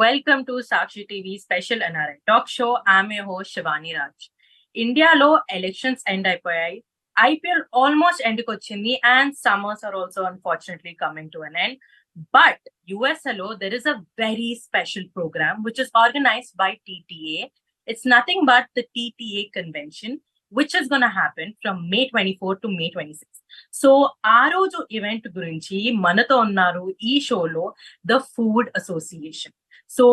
Welcome to Sakshi TV special NRI talk show. I'm your host Shivani Raj. ఇండియాలో elections end అయిపోయాయి. IPL almost ఎండ్కి వచ్చింది and summers are also unfortunately coming to an end. But యుఎస్ఏలో there is a very special programme which is organised by TTA. It's nothing but the TTA convention which is going to happen from May 24 to May 26. So ఆ రోజు event గురించి మనతో ఉన్నారు ఈ షోలో the food association. So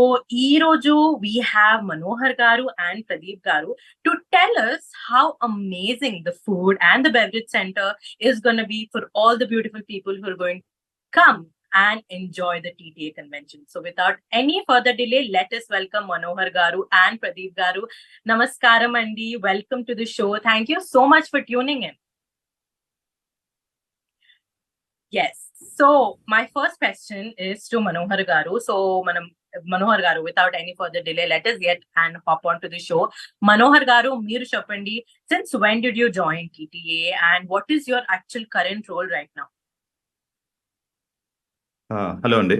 ఈ రోజు we have Manohar Garu and Pradeep Garu to tell us how amazing the food and the beverage center is going to be for all the beautiful people who are going to come and enjoy the TTA convention. So without any further delay, let us welcome Manohar Garu and Pradeep Garu. Namaskaram Andi, welcome to the show. Thank you so much for tuning in. Yes. So my first question is to Manohar Garu. So Manohar Garu, without any further delay, let us get and hop on to the show. Manohar Garu, Meer Chappandi, since when did you join TTA and what is your actual current role right now? Hello అండి.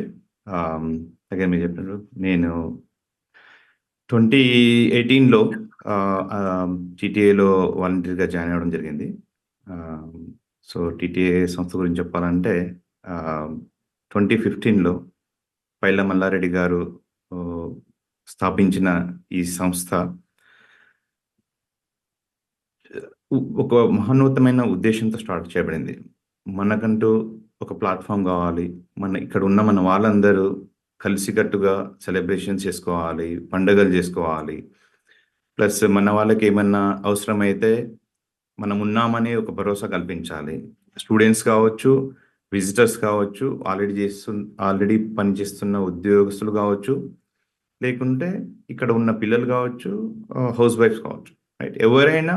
Again మీరు చెప్పినారు, నేను 2018లో టీటీఏలో వాలంటీర్గా join అవ్వడం జరిగింది. So TTA సంస్థ గురించి చెప్పాలంటే 2015లో పైల మల్లారెడ్డి గారు స్థాపించిన ఈ సంస్థ ఒక మహోన్నతమైన ఉద్దేశంతో స్టార్ట్ చేయబడింది. మనకంటూ ఒక ప్లాట్ఫామ్ కావాలి, ఇక్కడ ఉన్న మన వాళ్ళందరూ కలిసికట్టుగా సెలబ్రేషన్ చేసుకోవాలి, పండుగలు చేసుకోవాలి, ప్లస్ మన వాళ్ళకి ఏమన్నా అవసరమైతే మనం ఉన్నామని ఒక భరోసా కల్పించాలి. స్టూడెంట్స్ కావచ్చు, విజిటర్స్ కావచ్చు, ఆల్రెడీ పనిచేస్తున్న ఉద్యోగస్తులు కావచ్చు, లేకుంటే ఇక్కడ ఉన్న పిల్లలు కావచ్చు, హౌస్ వైఫ్స్ కావచ్చు, రైట్, ఎవరైనా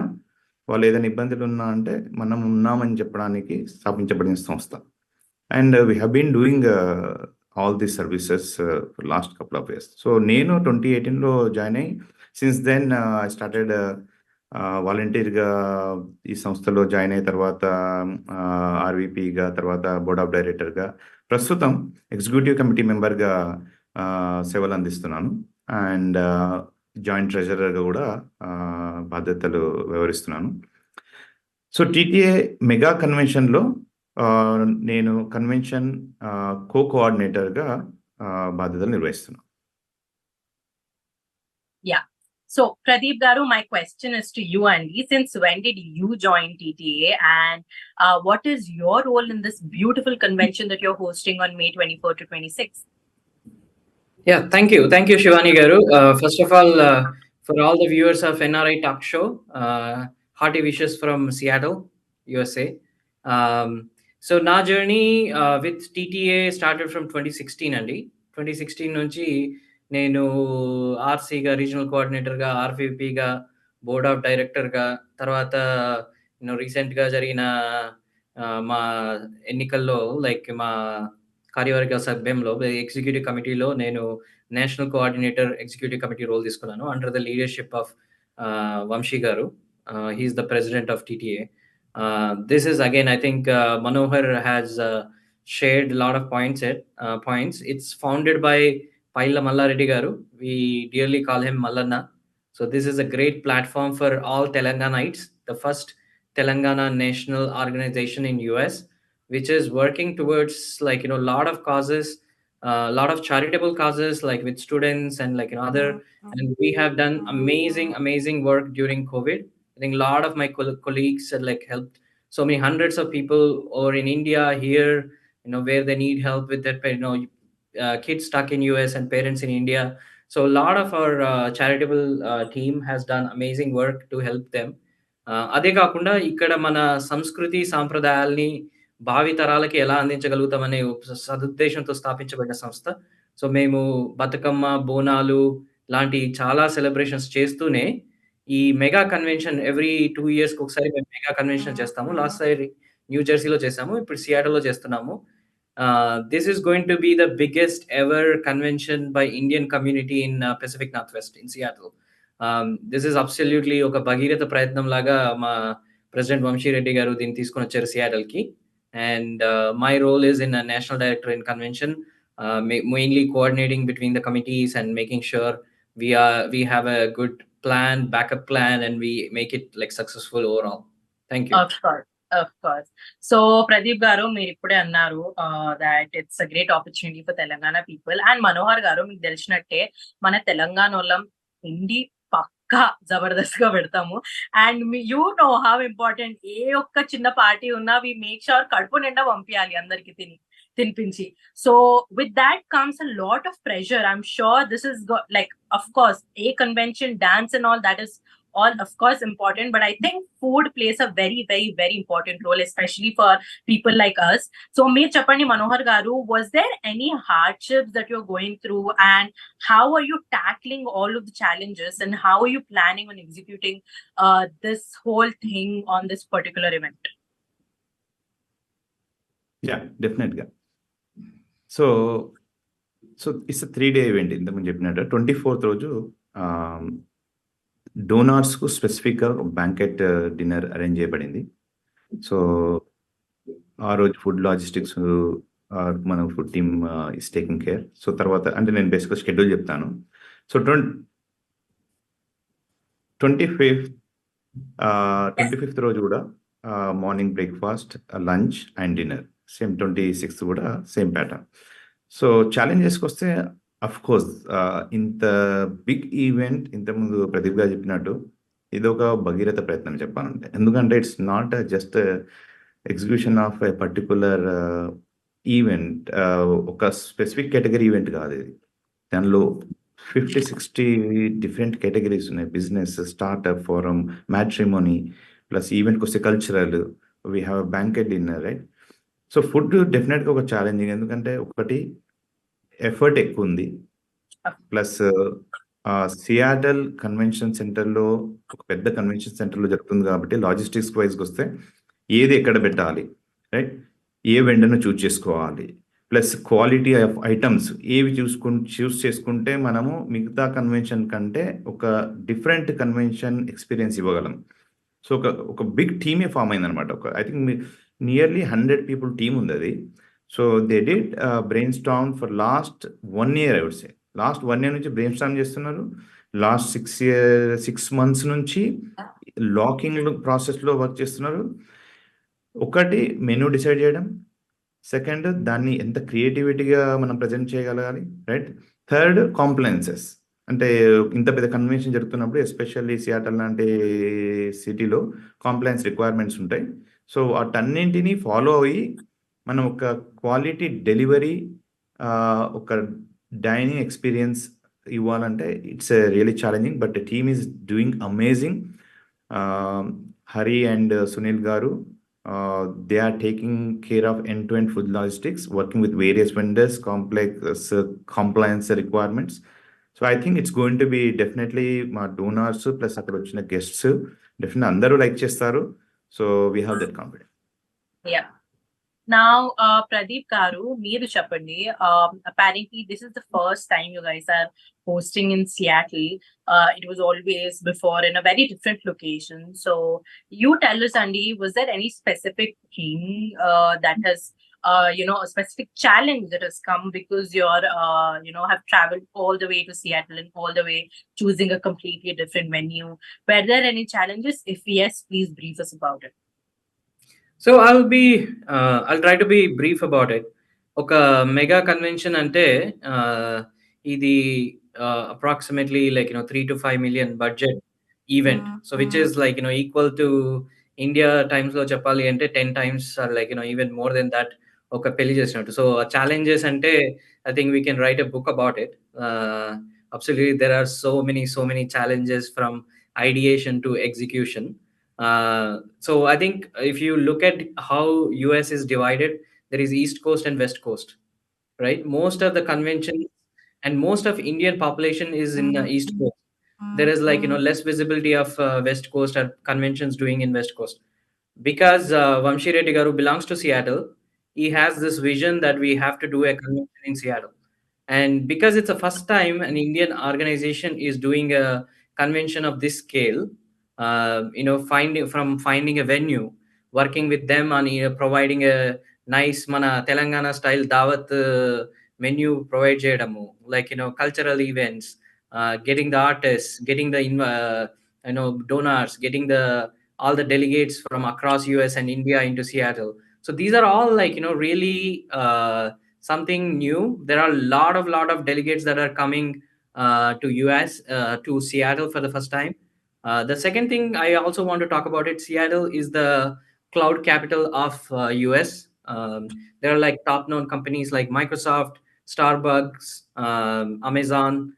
వాళ్ళు ఏదైనా ఇబ్బందులు ఉన్నా అంటే మనం ఉన్నామని చెప్పడానికి స్థాపించబడిన సంస్థ. And we have been doing all these services last couple of years. So నేను 2018లో జాయిన్ అయ్యి సిన్స్ దెన్ ఐ స్టార్టెడ్ వాలంటీర్గా ఈ సంస్థలో జాయిన్ అయిన తర్వాత ఆర్వీపీగా, తర్వాత బోర్డ్ ఆఫ్ డైరెక్టర్గా, ప్రస్తుతం ఎగ్జిక్యూటివ్ కమిటీ మెంబర్గా సేవలు అందిస్తున్నాను. అండ్ జాయింట్ ట్రెజరర్గా కూడా బాధ్యతలు వ్యవహరిస్తున్నాను. సో టీటీఏ మెగా కన్వెన్షన్లో నేను కన్వెన్షన్ కోఆర్డినేటర్గా బాధ్యతలు నిర్వహిస్తున్నాను. Yeah. So Pradeep Garu, my question is to you, Andy. Since when did you join TTA and what is your role in this beautiful convention that you're hosting on May 24 to 26? Yeah, thank you, Shivani Garu. First of all, for all the viewers of NRI Talk Show, hearty wishes from Seattle, USA. So na journey with TTA started from 2016 అండి. 2016 నుంచి నేను ఆర్సీగా, regional కోఆర్డినేటర్గా, ఆర్వీపీగా, board of డైరెక్టర్గా, తర్వాత రీసెంట్గా జరిగిన మా ఎన్నికల్లో like మా కార్యవర్గ సభ్యంలో ఎగ్జిక్యూటివ్ కమిటీలో నేను national coordinator executive committee role తీసుకున్నాను under the leadership of Vamshi గారు. He's the president of TTA. This is again, I think Manohar has shared a lot of points. It's founded by Paila Mallareddy Garu. We dearly call him Mallanna. So this is a great platform for all Telanganites, the first Telangana national organization in US, which is working towards lot of causes, lot of charitable causes, like with students and other. And we have done amazing work during COVID. I think a lot of my colleagues had helped so many hundreds of people over in India here, where they need help with their kids stuck in US and parents in India. So a lot of our charitable team has done amazing work to help them. అదే కాకుండా ఇక్కడ మన సంస్కృతి సాంప్రదాయాల్ని భావి తరాలకి ఎలా అందించగలుగుతామనే సదుద్దేశంతో స్థాపించబడిన సంస్థ. సో మేము బతుకమ్మ, బోనాలు లాంటి చాలా సెలబ్రేషన్స్ చేస్తూనే ఈ మెగా కన్వెన్షన్ ఎవ్రీ 2 yearsకి ఒకసారి మేము మెగా కన్వెన్షన్ చేస్తాము. లాస్ట్ సారి న్యూ జెర్సీలో చేసాము, ఇప్పుడు సియాటల్లో చేస్తున్నాము. This is going to be the biggest ever convention by Indian community in Pacific north west in Seattle. This is absolutely ఒక భగీరథ ప్రయత్నం లాగా మా ప్రెసిడెంట్ వంశీ రెడ్డి గారు దీన్ని తీసుకొని వచ్చారు సియాటల్కి. And my role is in a national director in convention. mainly coordinating between the committees and making sure we have a good plan, backup plan, and we make it like successful overall. Thank you. Of course. So Pradeep garu, మీరు ఇప్పుడే అన్నారు that it's a great opportunity for Telangana people. And Manohar garu, మీకు తెలిసినట్టే మన తెలంగాణ వాళ్ళం హిందీ పక్కా జబర్దస్త్ గా పెడతాము. And you know how important a ఒక్క చిన్న పార్టీ ఉన్నా వి మేక్ షూర్ కడుపు నిండా పంపించాలి అందరికి తినిపించి. So with that comes a lot of pressure. I'm sure this is like, of course, a convention, dance and all that is all of course important, but I think food plays a very, very, very important role, especially for people like us. So meer cheppandi Manohar garu, was there any hardships that you're going through, and how are you tackling all of the challenges, and how are you planning on executing this whole thing on this particular event? Yeah, definitely. So it's a 3-day event. ఇంతకుముందు చెప్పినట్టు 24th రోజు డోనార్స్కు స్పెసిఫిక్గా banquet dinner arrange చేయబడింది. So ఆ రోజు food logistics మన food team is taking care. So తర్వాత అంటే నేను బేసిక్గా షెడ్యూల్ చెప్తాను. సో 25th రోజు కూడా morning breakfast, lunch and dinner. Same 26th కూడా సేమ్ ప్యాటర్న్. సో ఛాలెంజెస్కి వస్తే అఫ్ కోర్స్ ఇంత బిగ్ ఈవెంట్ ఇంతకుముందు ప్రదీప్ గారు చెప్పినట్టు ఇది ఒక భగీరథ ప్రయత్నం చెప్పాలంటే. ఎందుకంటే it's not just execution of a particular event, ఒక స్పెసిఫిక్ కేటగిరీ ఈవెంట్ కాదు ఇది. దానిలో 50-60 డిఫరెంట్ కేటగిరీస్ ఉన్నాయి. Business, startup, forum, matrimony, plus ఈవెంట్కి వస్తే cultural, we have banquet dinner, right? So food డెఫినెట్గా ఒక ఛాలెంజింగ్, ఎందుకంటే ఒకటి ఎఫర్ట్ ఎక్కువ ఉంది, ప్లస్ సియాటల్ కన్వెన్షన్ సెంటర్లో ఒక పెద్ద కన్వెన్షన్ సెంటర్లో జరుగుతుంది కాబట్టి లాజిస్టిక్స్ వైజ్కి వస్తే ఏది ఎక్కడ పెట్టాలి, రైట్? ఏ వెండర్ను చూస్ చేసుకోవాలి, ప్లస్ క్వాలిటీ ఆఫ్ ఐటమ్స్ ఏవి చూస్ చేసుకుంటే మనము మిగతా కన్వెన్షన్ కంటే ఒక డిఫరెంట్ కన్వెన్షన్ ఎక్స్పీరియన్స్ ఇవ్వగలం. సో ఒక బిగ్ టీమే ఫామ్ అయిందనమాట. I think nearly 100 people team ఉంది అది. So they did brainstorm for last 1 year, I would say. Last 1 year నుంచి బ్రెయిన్ స్టార్మ్ చేస్తున్నారు. లాస్ట్ 6 months నుంచి లాకింగ్ ప్రాసెస్లో వర్క్ చేస్తున్నారు. ఒకటి మెనూ డిసైడ్ చేయడం, సెకండ్ దాన్ని ఎంత క్రియేటివిటీగా మనం ప్రజెంట్ చేయగలగాలి, రైట్? థర్డ్ కాంప్లైన్సెస్, అంటే ఇంత పెద్ద కన్వెన్షన్ జరుగుతున్నప్పుడు ఎస్పెషల్లీ సియాటల్ లాంటి సిటీలో కాంప్లైన్స్ రిక్వైర్మెంట్స్ ఉంటాయి. సో వాటన్నింటినీ ఫాలో అయ్యి మనం ఒక క్వాలిటీ డెలివరీ, ఒక డైనింగ్ ఎక్స్పీరియన్స్ ఇవ్వాలంటే it's really challenging, but team is doing amazing. Hari and Sunil గారు, they are taking care of end-to-end food logistics, working with various vendors, complex compliance requirements. So I think it's going to be definitely మా donors plus అక్కడ వచ్చిన guests definitely అందరూ like చేస్తారు. So we have that confidence. Yeah. Now, Pradeep garu, meeru cheppandi. Apparently, this is the first time you guys are hosting in Seattle. It was always before in a very different location. So, you tell us, Andy, was there any specific thing that has, a specific challenge that has come because you're, have traveled all the way to Seattle and all the way choosing a completely different venue? Were there any challenges? If yes, please brief us about it. So I'll try to be brief about it. ఒక mega convention అంటే ఇది approximately 3 to 5 million budget event. So which is equal to India times లో చెప్పాలి అంటే 10 times or even more than that ఒక పెళ్లి చేసినట్టు. So challenges అంటే I think we can write a book about it. Absolutely, there are so many challenges from ideation to execution. So I think if you look at how US is divided, there is East Coast and West Coast, right? Most of the convention and most of Indian population is in the East Coast. There is less visibility of West Coast or conventions doing in West Coast, because Vamshi Reddy garu belongs to Seattle. He has this vision that we have to do a convention in Seattle, and because it's the first time an Indian organization is doing a convention of this scale, finding a venue, working with them on providing a nice mana Telangana style dawat menu provide చేయడము, like cultural events, getting the artists, getting the donors, getting the all the delegates from across US and India into Seattle. So these are all like really something new. There are a lot of delegates that are coming to US, to Seattle for the first time. The second thing I also want to talk about it, Seattle is the cloud capital of US. There are like top known companies like Microsoft, Starbucks, Amazon,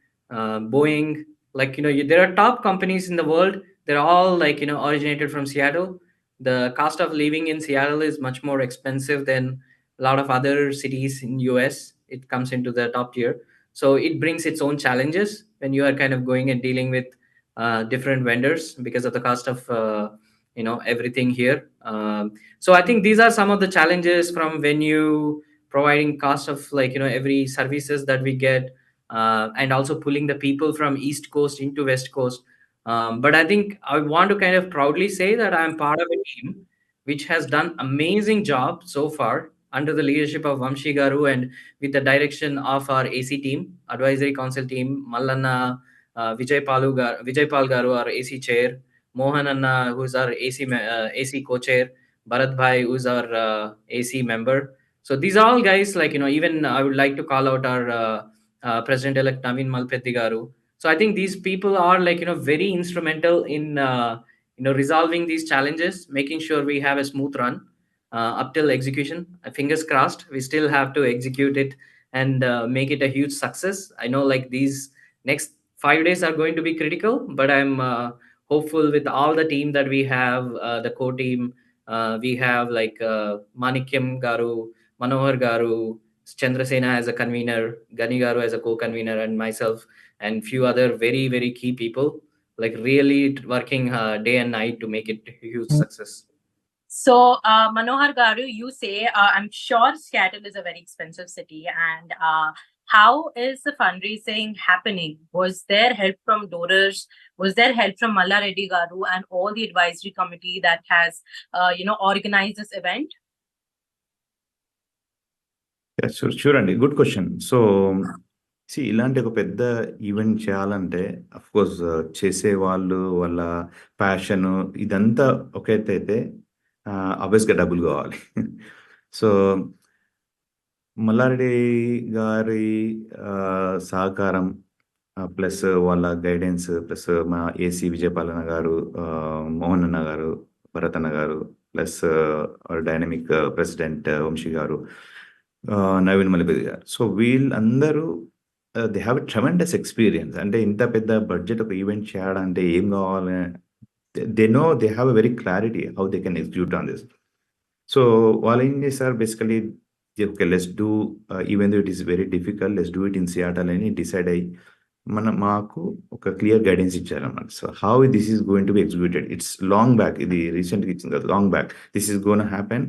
Boeing. Like there are top companies in the world. They're all like originated from Seattle. The cost of living in Seattle is much more expensive than a lot of other cities in US. It comes into the top tier, so it brings its own challenges when you are kind of going and dealing with different vendors because of the cost of everything here. So I think these are some of the challenges from when you providing cost of like every services that we get, and also pulling the people from East Coast into West Coast. But I think I want to kind of proudly say that I'm part of a team which has done amazing job so far under the leadership of Vamshi Garu and with the direction of our AC team, advisory council team, Mallanna, Vijay Pal Garu, our AC chair, Mohan Anna, who's our AC co-chair, Bharat Bhai, who's our AC member. So these are all guys like even I would like to call out our President-elect Naveen Malpetti Garu. So I think these people are like very instrumental in resolving these challenges, making sure we have a smooth run up till execution. Fingers crossed, we still have to execute it and make it a huge success. I know like these next 5 days are going to be critical, but I'm hopeful with all the team that we have, the core team. We have like Manikyam Garu, Manohar Garu, Chandrasena as a convener, Gani Garu as a co-convener, and myself, and few other very, very key people, like really working day and night to make it a huge success. So, Manohar Garu, you say, I'm sure Seattle is a very expensive city, and how is the fundraising happening? Was there help from donors? Was there help from Malla Reddy Garu and all the advisory committee that has, organized this event? Yeah, sure అండి. Good question. So ఇలాంటి ఒక పెద్ద event చేయాలంటే course చేసేవాళ్ళు వాళ్ళ passion ఇదంతా ఒక ఎత్తు అయితే ఆబ్వియస్గా డబ్బులు కావాలి. సో మల్లారెడ్డి గారి సహకారం ప్లస్ వాళ్ళ గైడెన్స్ ప్లస్ మా ఏసీ విజయపాలన గారు, మోహన్ అన్న గారు, భరత్ అన్న గారు, ప్లస్ డైనమిక్ ప్రెసిడెంట్ వంశీ గారు, నవీన్ మలిపతి గారు. సో వీళ్ళందరూ దే హ్యావ్ ట్రెమెండస్ ఎక్స్పీరియన్స్. అంటే ఇంత పెద్ద బడ్జెట్ ఒక ఈవెంట్ చేయడానికి ఏం కావాలి, they know, they have a very clarity how they can execute on this. So వాళ్ళు ఏం చేస్తారు, basically okay let's do, even though it is very difficult, let's do it in Seattle అని decide అయ్యి మాకు ఒక క్లియర్ గైడెన్స్ ఇచ్చారన్నమాట. So how this is going to be executed, it's long back, ఇది రీసెంట్గా ఇచ్చింది కదా, long back, this is gonna happen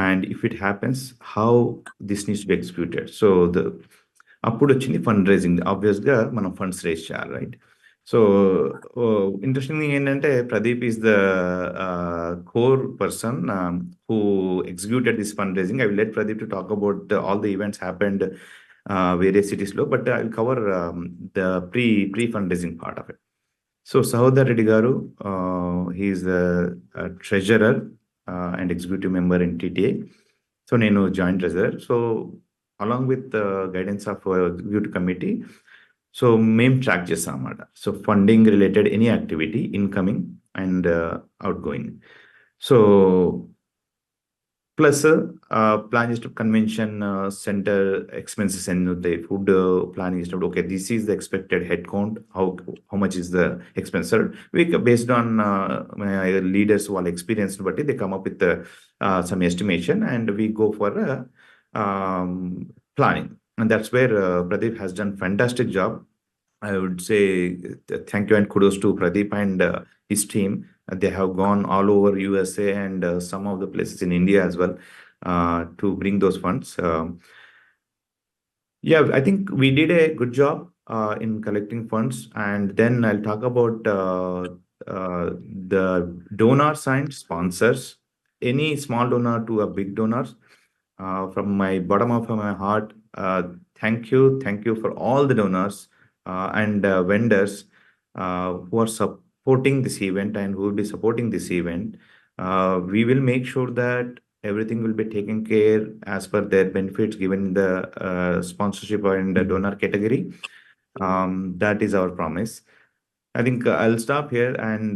and if it happens how this needs to be executed. So అప్పుడు వచ్చింది ఫండ్ రైజింగ్. ఆబ్వియస్గా మనం funds rise చేయాలి, right? So interesting thing ఏంటంటే Pradeep is the core person who executed this fundraising. I will let Pradeep to talk about all the events happened various cities lo, but I will cover the pre-fundraising part of it. So Sahodar Reddy Garu, he is a treasurer and executive member in TTA. So nenu joint treasurer. So along with the guidance of executive committee, so mem track chesam anamata. So funding related any activity, incoming and outgoing. So plus plan చేసేటప్పుడు convention centre expenses ఎన్ని అవుతాయి, food plan చేసేటప్పుడు okay this is the expected head count, how much is the expense, based on leaders వాళ్ళ experience బట్టి they come up with some estimation and we go for planning. And that's where Pradeep has done fantastic job. I would say thank you and kudos to Pradeep and his team. They have gone all over USA and some of the places in India as well to bring those funds. Yeah, I think we did a good job in collecting funds. And then I'll talk about the donors and sponsors. Any small donor to a big donors, from my bottom of my heart, thank you for all the donors and vendors who are supporting this event and who will be supporting this event. We will make sure that everything will be taken care as per their benefits given in the sponsorship and the donor category. That is our promise. I think I'll stop here, and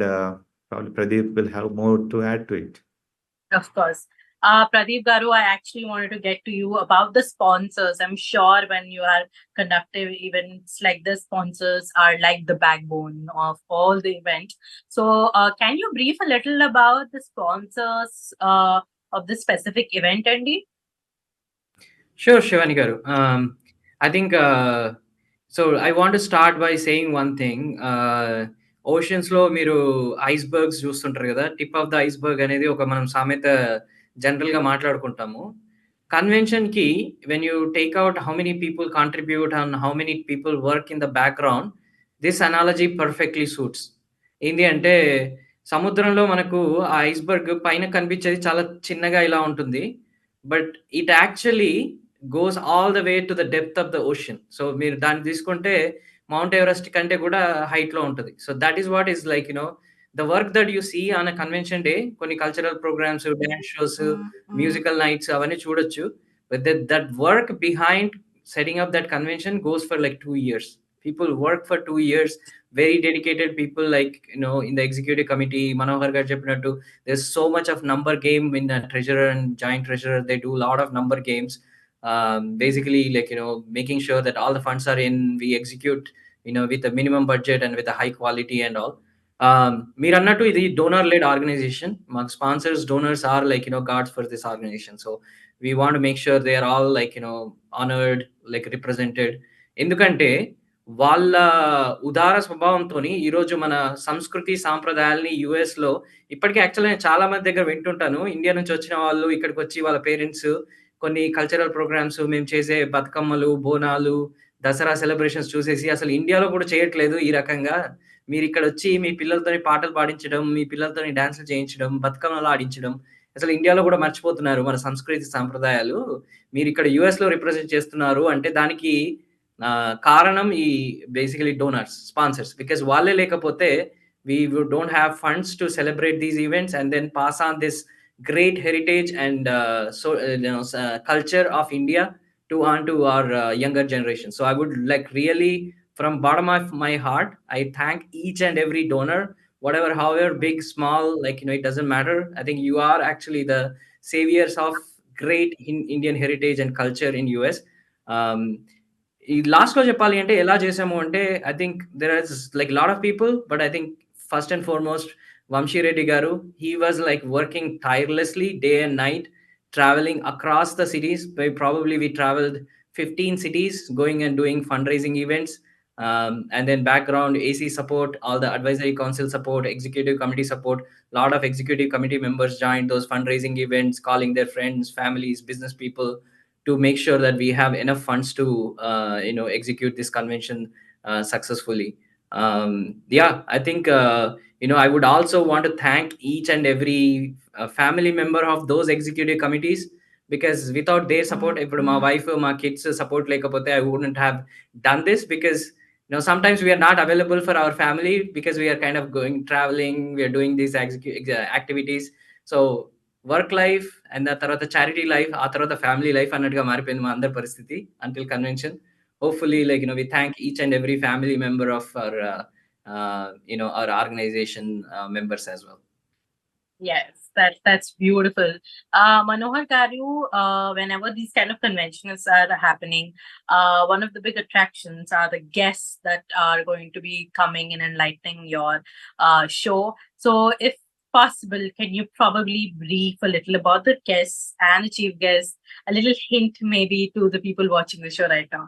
probably Pradeep will have more to add to it. Of course. Pradeep Garu, I actually wanted to get to you about the sponsors. I'm sure when you are conducting events like this, sponsors are like the backbone of all the event. So can you brief a little about the sponsors of this specific event, Andy? Sure, Shivani Garu. I think so. I want to start by saying one thing. Oceans లో మీరు icebergs చూస్తుంటారు కదా, tip of the iceberg అనేది ఒక మనం సామెత general గా మాట్లాడుకుంటాము. కన్వెన్షన్ కి when you take out how many people contribute and how many people work in the background, this analogy perfectly suits. ఏంటి అంటే సముద్రంలో మనకు ఆ ఐస్బర్గ్ పైన కనిపించేది చాలా చిన్నగా ఇలా ఉంటుంది, but it actually goes all the way to the depth of the ocean. So మీరు దాన్ని తీసుకుంటే మౌంట్ ఎవరెస్ట్ కంటే కూడా హైట్ లో ఉంటుంది. So that is what is like the work that you see on a convention day, కొన్ని cultural programmes, dance shows, musical nights అవన్నీ చూడొచ్చు. But that work behind setting up that convention goes for like 2 years. People work for 2 years, very dedicated people, like in the executive committee. Manohar garu cheppinattu, there's so much of number game in the treasurer and joint treasurer. They do a lot of number games. Basically like making sure that all the funds are in, we execute with a minimum budget and with a high quality and all. మీరు అన్నట్టు ఇది donor led organisation. మాకు sponsors, donors are like gods for this organisation. So we want make sure they are all like honoured, like represented. ఎందుకంటే వాళ్ళ ఉదార స్వభావంతో ఈరోజు మన సంస్కృతి సాంప్రదాయాల్ని యుఎస్ లో ఇప్పటికీ యాక్చువల్గా నేను చాలా మంది దగ్గర వింటుంటాను. ఇండియా నుంచి వచ్చిన వాళ్ళు ఇక్కడికి వచ్చి వాళ్ళ పేరెంట్స్ కొన్ని కల్చరల్ ప్రోగ్రామ్స్, మేము చేసే బతుకమ్మలు, బోనాలు, దసరా సెలబ్రేషన్స్ చూసేసి అసలు ఇండియాలో కూడా చేయట్లేదు ఈ రకంగా, మీరు ఇక్కడ వచ్చి మీ పిల్లలతోని పాటలు పాడించడం, మీ పిల్లలతోని డాన్సులు చేయించడం, బతుకమ్మలు ఆడించడం, అసలు ఇండియాలో కూడా మర్చిపోతున్నారు మన సంస్కృతి సాంప్రదాయాలు, మీరు ఇక్కడ యుఎస్ లో రిప్రజెంట్ చేస్తున్నారు అంటే దానికి కారణం ఈ బేసికలీ డోనర్స్, స్పాన్సర్స్. బికాస్ వాళ్ళే లేకపోతే we don't have funds to celebrate these events and then pass on this great heritage and culture of India to our younger generation. So I would like really, from bottom of my heart, I thank each and every donor, whatever, however big, small, like it doesn't matter. I think you are actually the saviors of great Indian heritage and culture in US. ఈ last లో చెప్పాలి అంటే ఎలా చేసాము అంటే, I think there is like lot of people, but I think first and foremost Vamshi Reddy garu, he was like working tirelessly day and night, traveling across the cities. Probably we traveled 15 cities, going and doing fundraising events, and then background AC support, all the advisory council support, executive committee support. Lot of executive committee members joined those fundraising events, calling their friends, families, business people to make sure that we have enough funds to execute this convention successfully. Yeah, I think I would also want to thank each and every family member of those executive committees, because without their support, if my wife or my kids support lekapothe, I wouldn't have done this. Because sometimes we are not available for our family because we are kind of going traveling, we are doing these activities. So work life and the tarvata charity life, aa tarvata family life annatuga maripindi ma andar paristhiti until convention. Hopefully like we thank each and every family member of our our organization members as well. Yes, that's beautiful. Manohar garu, whenever these kind of conventions are happening, one of the big attractions are the guests that are going to be coming and enlightening your show. So if possible, can you probably brief a little about the guests and the chief guests, a little hint maybe to the people watching the show right now?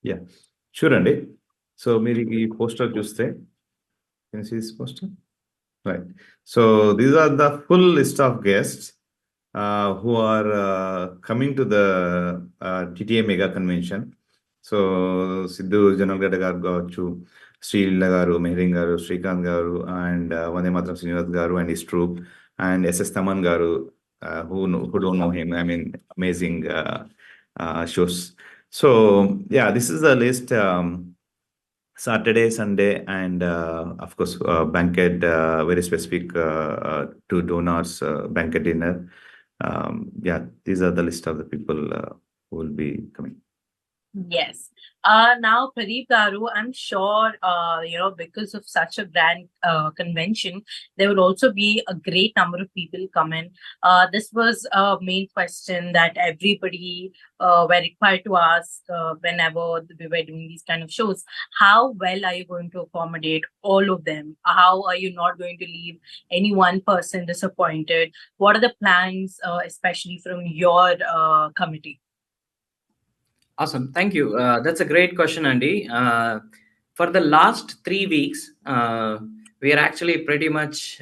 Yeah, sure అండి. So మీరు ఈ poster చూస్తే, can you see this poster? Right. So these are the full list of guests who are coming to the TTA Mega Convention. So Sidhu Janalgada garu kaavachu, Srileela garu, Meherin garu, Srikanth garu, and Vande Mataram Srinivas garu and his troupe, and SS Taman garu, who don't know him. I mean, amazing shows. So yeah, this is the list. Saturday, Sunday, and of course, banquet, very specific to donors, banquet dinner. Yeah, these are the list of the people who will be coming. Yes. Now, Pradeep Garu, I'm sure, because of such a grand convention, there will also be a great number of people come in. This was a main question that everybody were required to ask whenever we were doing these kind of shows. How well are you going to accommodate all of them? How are you not going to leave any one person disappointed? What are the plans, especially from your committee? Awesome. Thank you. That's a great question, Andy. For the last 3 weeks, we are actually pretty much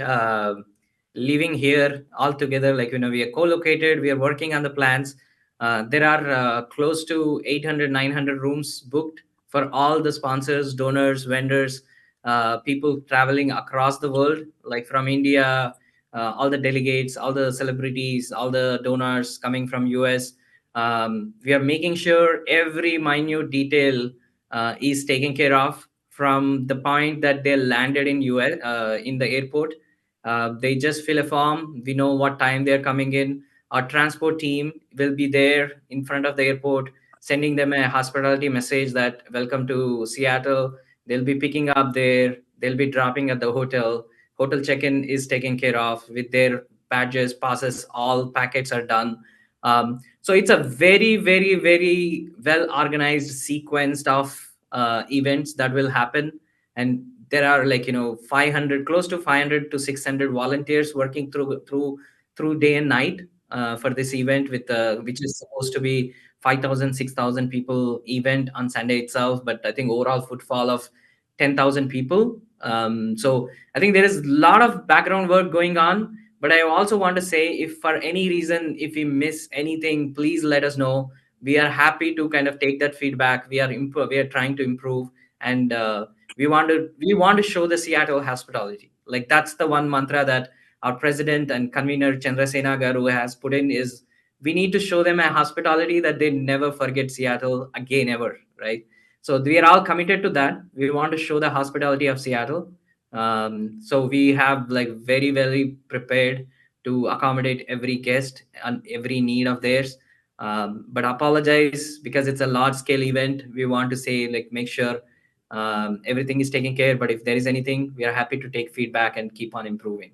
living here all together. Like, we are co-located, we are working on the plans. There are close to 800, 900 rooms booked for all the sponsors, donors, vendors, people traveling across the world, like from India, all the delegates, all the celebrities, all the donors coming from US. We are making sure every minute detail is taken care of from the point that they landed in US in the airport. They just fill a form. We know what time they're coming in. Our transport team will be there in front of the airport, sending them a hospitality message that welcome to Seattle. They'll be picking up there. They'll be dropping at the hotel. Hotel check-in is taken care of with their badges, passes. All packets are done. So it's a very, very, very well organized sequence of events that will happen, and there are 500, close to 500 to 600 volunteers working through day and night for this event, with which is supposed to be 5,000, 6,000 people event on Sunday itself, but I think overall footfall of 10,000 people. So I think there is a lot of background work going on. But I also want to say, if for any reason, if we miss anything, please let us know. We are happy to kind of take that feedback. We are trying to improve, and we want to show the Seattle hospitality. Like, that's the one mantra that our president and convener Chandrasena Garu has put in, is we need to show them a hospitality that they never forget Seattle again ever, right? So we are all committed to that. We want to show the hospitality of Seattle. So we have very, very prepared to accommodate every guest and every need of theirs. But apologize, because it's a large scale event. We want to say, make sure everything is taken care. But if there is anything, we are happy to take feedback and keep on improving.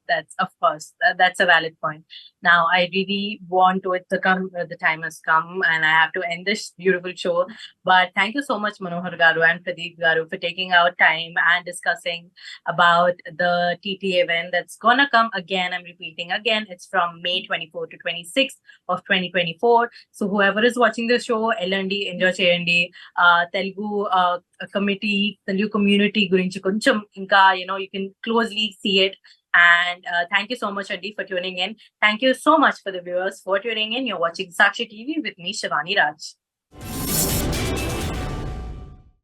That's of course, that's a valid point. Now, I really want to it to come. The time has come, and I have to end this beautiful show. But thank you so much, Manohar Garu and Pradeep Garu, for taking out time and discussing about the TT event that's gonna come again. I'm repeating again. It's from May 24 to 26 of 2024. So whoever is watching the show, LND, enjoy cheyandi. Telugu Telugu community gurinchi koncham inka, you can closely see it. And thank you so much, Adi, for tuning in. Thank you so much for the viewers for tuning in. You're watching Sakshi TV with me, Shivani Raj.